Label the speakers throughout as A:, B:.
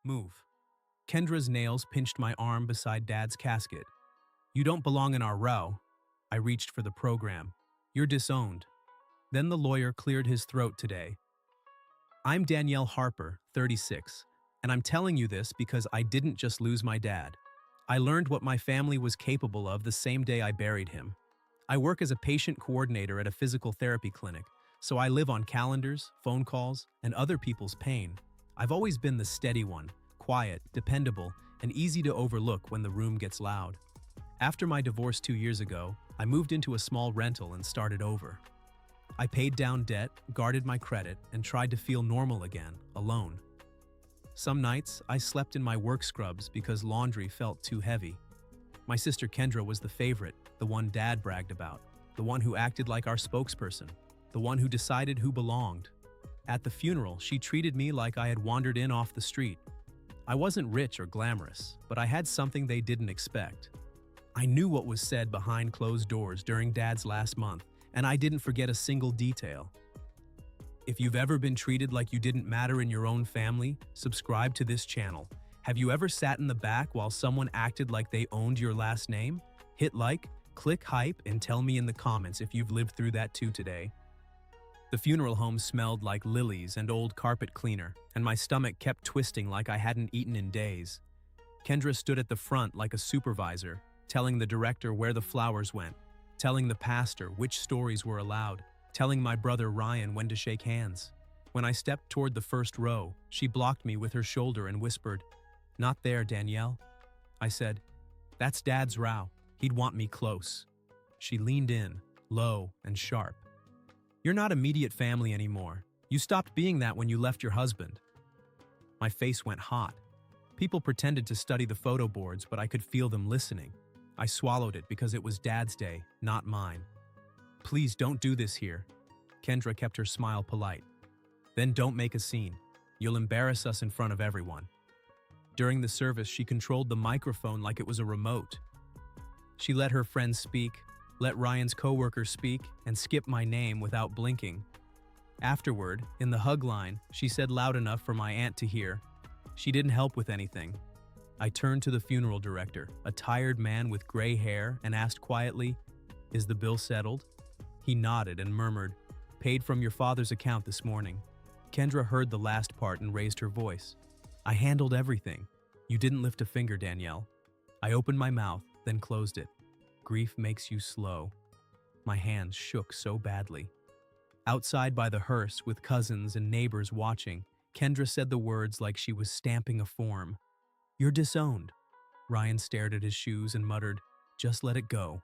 A: Move. Kendra's nails pinched my arm beside Dad's casket. You don't belong in our row. I reached for the program. You're disowned. Then the lawyer cleared his throat today. I'm Danielle Harper, 36, and I'm telling you this because I didn't just lose my dad. I learned what my family was capable of the same day I buried him. I work as a patient coordinator at a physical therapy clinic, so I live on calendars, phone calls, and other people's pain. I've always been the steady one, quiet, dependable, and easy to overlook when the room gets loud. After my divorce 2 years ago, I moved into a small rental and started over. I paid down debt, guarded my credit, and tried to feel normal again, alone. Some nights, I slept in my work scrubs because laundry felt too heavy. My sister Kendra was the favorite, the one Dad bragged about, the one who acted like our spokesperson, the one who decided who belonged. At the funeral, she treated me like I had wandered in off the street. I wasn't rich or glamorous, but I had something they didn't expect. I knew what was said behind closed doors during Dad's last month, and I didn't forget a single detail. If you've ever been treated like you didn't matter in your own family, subscribe to this channel. Have you ever sat in the back while someone acted like they owned your last name? Hit like, click hype, and tell me in the comments if you've lived through that too today. The funeral home smelled like lilies and old carpet cleaner, and my stomach kept twisting like I hadn't eaten in days. Kendra stood at the front like a supervisor, telling the director where the flowers went, telling the pastor which stories were allowed, telling my brother Ryan when to shake hands. When I stepped toward the first row, she blocked me with her shoulder and whispered, "Not there, Danielle." I said, "That's Dad's row. He'd want me close." She leaned in, low and sharp. "You're not immediate family anymore. You stopped being that when you left your husband." My face went hot. People pretended to study the photo boards, but I could feel them listening. I swallowed it because it was Dad's day, not mine. "Please don't do this here." Kendra kept her smile polite. "Then don't make a scene. You'll embarrass us in front of everyone." During the service, she controlled the microphone like it was a remote. She let her friends speak, let Ryan's coworkers speak, and skip my name without blinking. Afterward, in the hug line, she said loud enough for my aunt to hear. She didn't help with anything. I turned to the funeral director, a tired man with gray hair, and asked quietly, "Is the bill settled?" He nodded and murmured, "Paid from your father's account this morning." Kendra heard the last part and raised her voice. "I handled everything. You didn't lift a finger, Danielle." I opened my mouth, then closed it. Grief makes you slow. My hands shook so badly. Outside by the hearse, with cousins and neighbors watching, Kendra said the words like she was stamping a form. "You're disowned." Ryan stared at his shoes and muttered, "Just let it go."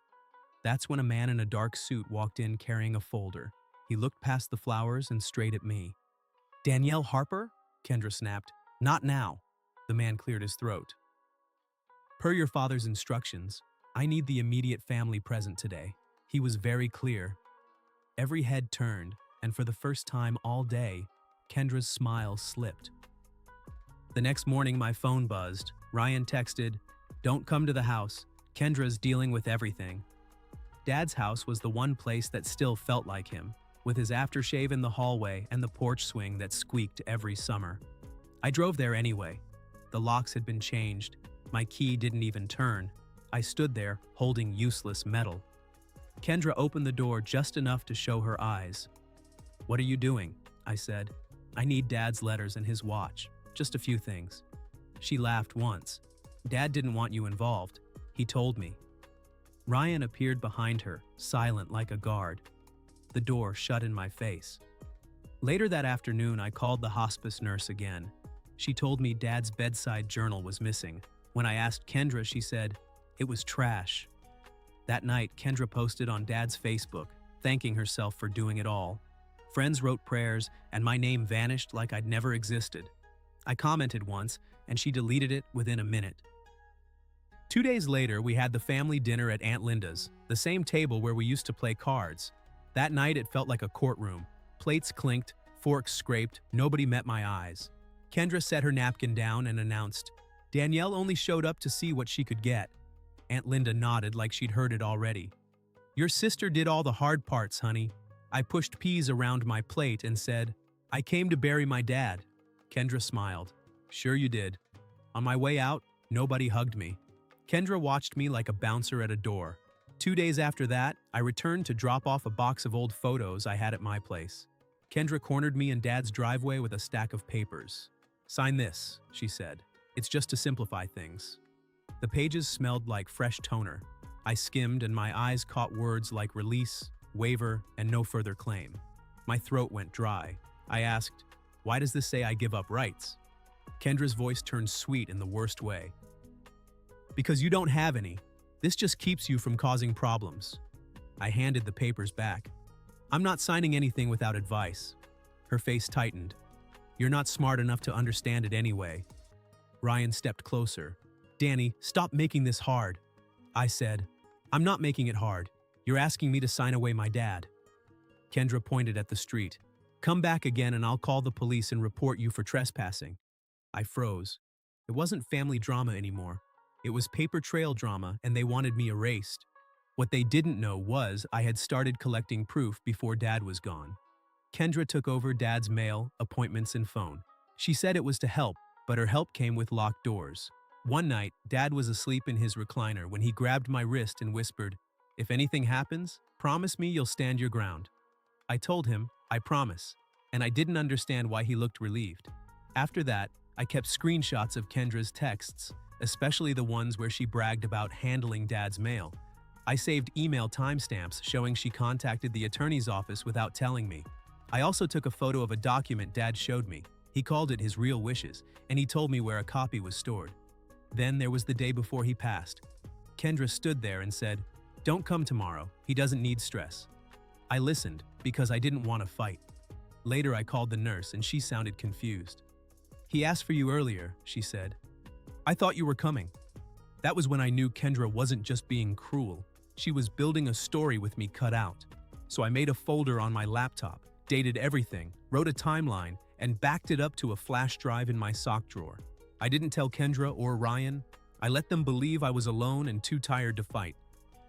A: That's when a man in a dark suit walked in carrying a folder. He looked past the flowers and straight at me. "Danielle Harper?" Kendra snapped. "Not now." The man cleared his throat. "Per your father's instructions, I need the immediate family present today." He was very clear. Every head turned, and for the first time all day, Kendra's smile slipped. The next morning, my phone buzzed. Ryan texted, "Don't come to the house. Kendra's dealing with everything." Dad's house was the one place that still felt like him, with his aftershave in the hallway and the porch swing that squeaked every summer. I drove there anyway. The locks had been changed. My key didn't even turn. I stood there, holding useless metal. Kendra opened the door just enough to show her eyes. "What are you doing?" I said. "I need Dad's letters and his watch. Just a few things." She laughed once. "Dad didn't want you involved. He told me." Ryan appeared behind her, silent like a guard. The door shut in my face. Later that afternoon, I called the hospice nurse again. She told me Dad's bedside journal was missing. When I asked Kendra, she said, "It was trash." That night, Kendra posted on Dad's Facebook, thanking herself for doing it all. Friends wrote prayers, and my name vanished like I'd never existed. I commented once, and she deleted it within a minute. 2 days later, we had the family dinner at Aunt Linda's, the same table where we used to play cards. That night, it felt like a courtroom. Plates clinked, forks scraped, nobody met my eyes. Kendra set her napkin down and announced, "Danielle only showed up to see what she could get." Aunt Linda nodded like she'd heard it already. "Your sister did all the hard parts, honey." I pushed peas around my plate and said, "I came to bury my dad." Kendra smiled. "Sure you did. On my way out, nobody hugged me. Kendra watched me like a bouncer at a door. 2 days after that, I returned to drop off a box of old photos I had at my place. Kendra cornered me in Dad's driveway with a stack of papers. "Sign this," she said. "It's just to simplify things." The pages smelled like fresh toner. I skimmed and my eyes caught words like release, waiver, and no further claim. My throat went dry. I asked, "Why does this say I give up rights?" Kendra's voice turned sweet in the worst way. "Because you don't have any. This just keeps you from causing problems." I handed the papers back. "I'm not signing anything without advice." Her face tightened. "You're not smart enough to understand it anyway." Ryan stepped closer. "Danny, stop making this hard." I said, "I'm not making it hard. You're asking me to sign away my dad." Kendra pointed at the street. "Come back again and I'll call the police and report you for trespassing." I froze. It wasn't family drama anymore. It was paper trail drama, and they wanted me erased. What they didn't know was I had started collecting proof before Dad was gone. Kendra took over Dad's mail, appointments, and phone. She said it was to help, but her help came with locked doors. One night, Dad was asleep in his recliner when he grabbed my wrist and whispered, "If anything happens, promise me you'll stand your ground." I told him, "I promise," and I didn't understand why he looked relieved. After that, I kept screenshots of Kendra's texts, especially the ones where she bragged about handling Dad's mail. I saved email timestamps showing she contacted the attorney's office without telling me. I also took a photo of a document Dad showed me. He called it his real wishes, and he told me where a copy was stored. Then there was the day before he passed. Kendra stood there and said, "Don't come tomorrow. He doesn't need stress." I listened because I didn't want to fight. Later I called the nurse and she sounded confused. "He asked for you earlier," she said. "I thought you were coming." That was when I knew Kendra wasn't just being cruel. She was building a story with me cut out. So I made a folder on my laptop, dated everything, wrote a timeline, and backed it up to a flash drive in my sock drawer. I didn't tell Kendra or Ryan. I let them believe I was alone and too tired to fight.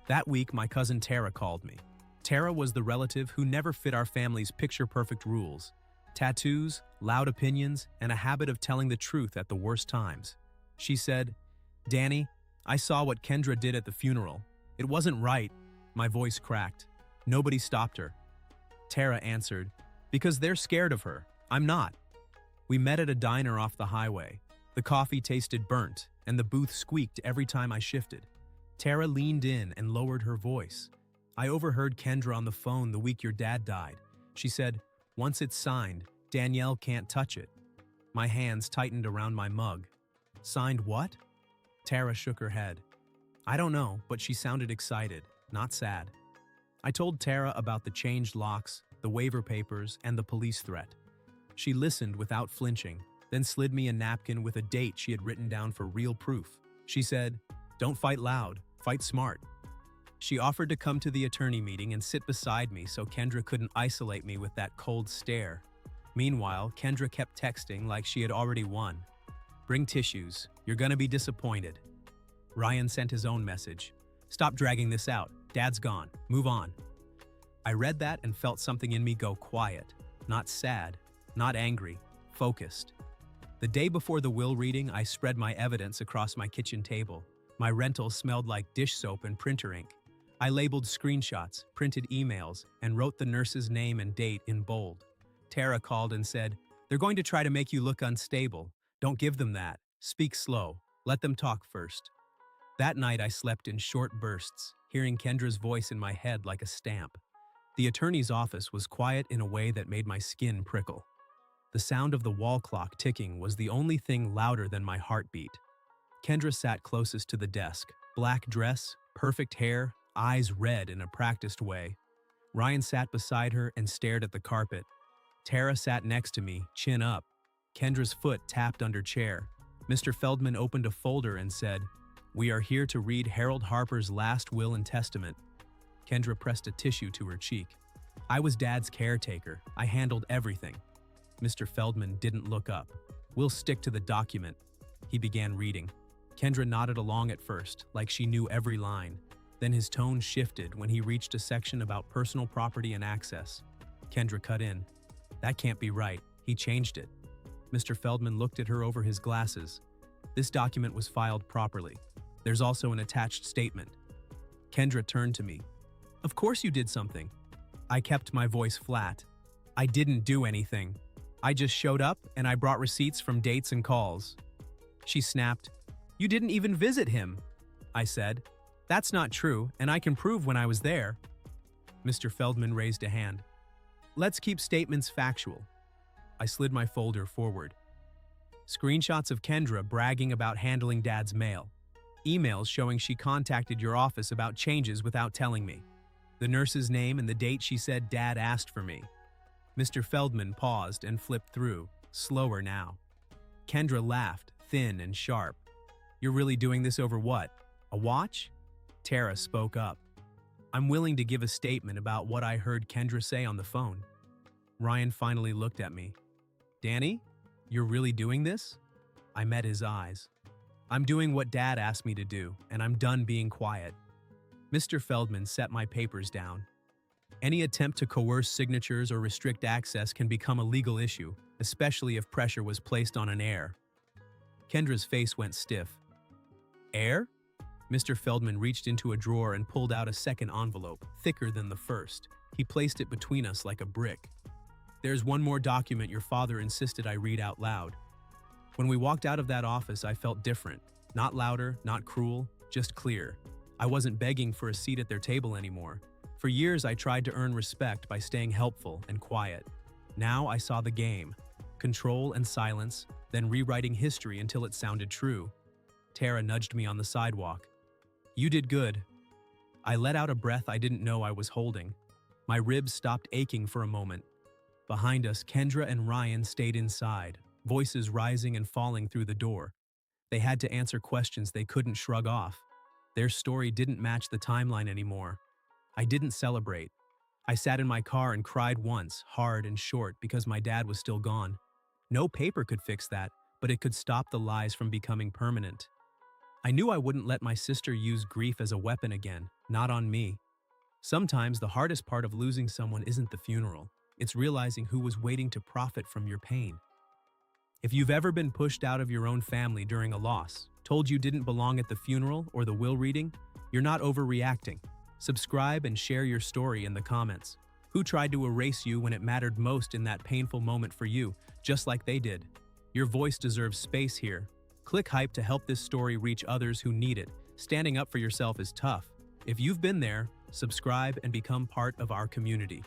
A: That week, my cousin Tara called me. Tara was the relative who never fit our family's picture-perfect rules. Tattoos, loud opinions, and a habit of telling the truth at the worst times. She said, "Danny, I saw what Kendra did at the funeral. It wasn't right." My voice cracked. Nobody stopped her. Tara answered, "Because they're scared of her. I'm not." We met at a diner off the highway. The coffee tasted burnt, and the booth squeaked every time I shifted. Tara leaned in and lowered her voice. "I overheard Kendra on the phone the week your dad died. She said, 'Once it's signed, Danielle can't touch it.'" My hands tightened around my mug. "Signed what?" Tara shook her head. "I don't know, but she sounded excited, not sad." I told Tara about the changed locks, the waiver papers, and the police threat. She listened without flinching, then slid me a napkin with a date she had written down for real proof. She said, "Don't fight loud, fight smart." She offered to come to the attorney meeting and sit beside me so Kendra couldn't isolate me with that cold stare. Meanwhile, Kendra kept texting like she had already won. "Bring tissues. You're gonna be disappointed." Ryan sent his own message. "Stop dragging this out. Dad's gone. Move on." I read that and felt something in me go quiet. Not sad, not angry, focused. The day before the will reading, I spread my evidence across my kitchen table. My rental smelled like dish soap and printer ink. I labeled screenshots, printed emails, and wrote the nurse's name and date in bold. Tara called and said, "They're going to try to make you look unstable. Don't give them that. Speak slow. Let them talk first." That night I slept in short bursts, hearing Kendra's voice in my head like a stamp. The attorney's office was quiet in a way that made my skin prickle. The sound of the wall clock ticking was the only thing louder than my heartbeat. Kendra sat closest to the desk, black dress, perfect hair, eyes red in a practiced way. Ryan sat beside her and stared at the carpet. Tara sat next to me, chin up. Kendra's foot tapped under chair. Mr. Feldman opened a folder and said, "We are here to read Harold Harper's last will and testament." Kendra pressed a tissue to her cheek. "I was Dad's caretaker. I handled everything." Mr. Feldman didn't look up. "We'll stick to the document." He began reading. Kendra nodded along at first, like she knew every line. Then his tone shifted when he reached a section about personal property and access. Kendra cut in. "That can't be right. He changed it." Mr. Feldman looked at her over his glasses. This document was filed properly. There's also an attached statement. Kendra turned to me. Of course you did something. I kept my voice flat. I didn't do anything. I just showed up and I brought receipts from dates and calls. She snapped. You didn't even visit him. I said. That's not true, and I can prove when I was there. Mr. Feldman raised a hand. Let's keep statements factual. I slid my folder forward. Screenshots of Kendra bragging about handling Dad's mail. Emails showing she contacted your office about changes without telling me. The nurse's name and the date she said Dad asked for me. Mr. Feldman paused and flipped through, slower now. Kendra laughed, thin and sharp. You're really doing this over what? A watch? Tara spoke up. I'm willing to give a statement about what I heard Kendra say on the phone. Ryan finally looked at me. Danny, you're really doing this? I met his eyes. I'm doing what Dad asked me to do, and I'm done being quiet. Mr. Feldman set my papers down. Any attempt to coerce signatures or restrict access can become a legal issue, especially if pressure was placed on an heir. Kendra's face went stiff. Heir? Mr. Feldman reached into a drawer and pulled out a second envelope, thicker than the first. He placed it between us like a brick. There's one more document your father insisted I read out loud. When we walked out of that office, I felt different. Not louder, not cruel, just clear. I wasn't begging for a seat at their table anymore. For years, I tried to earn respect by staying helpful and quiet. Now I saw the game. Control and silence, then rewriting history until it sounded true. Tara nudged me on the sidewalk. You did good. I let out a breath I didn't know I was holding. My ribs stopped aching for a moment. Behind us, Kendra and Ryan stayed inside, voices rising and falling through the door. They had to answer questions they couldn't shrug off. Their story didn't match the timeline anymore. I didn't celebrate. I sat in my car and cried once, hard and short, because my dad was still gone. No paper could fix that, but it could stop the lies from becoming permanent. I knew I wouldn't let my sister use grief as a weapon again, not on me. Sometimes the hardest part of losing someone isn't the funeral. It's realizing who was waiting to profit from your pain. If you've ever been pushed out of your own family during a loss, told you didn't belong at the funeral or the will reading, you're not overreacting. Subscribe and share your story in the comments. Who tried to erase you when it mattered most in that painful moment for you, just like they did? Your voice deserves space here. Click hype to help this story reach others who need it. Standing up for yourself is tough. If you've been there, subscribe and become part of our community.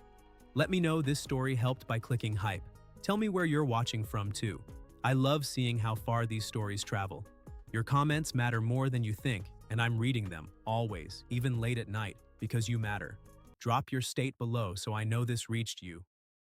A: Let me know this story helped by clicking hype. Tell me where you're watching from too. I love seeing how far these stories travel. Your comments matter more than you think, and I'm reading them, always, even late at night, because you matter. Drop your state below so I know this reached you.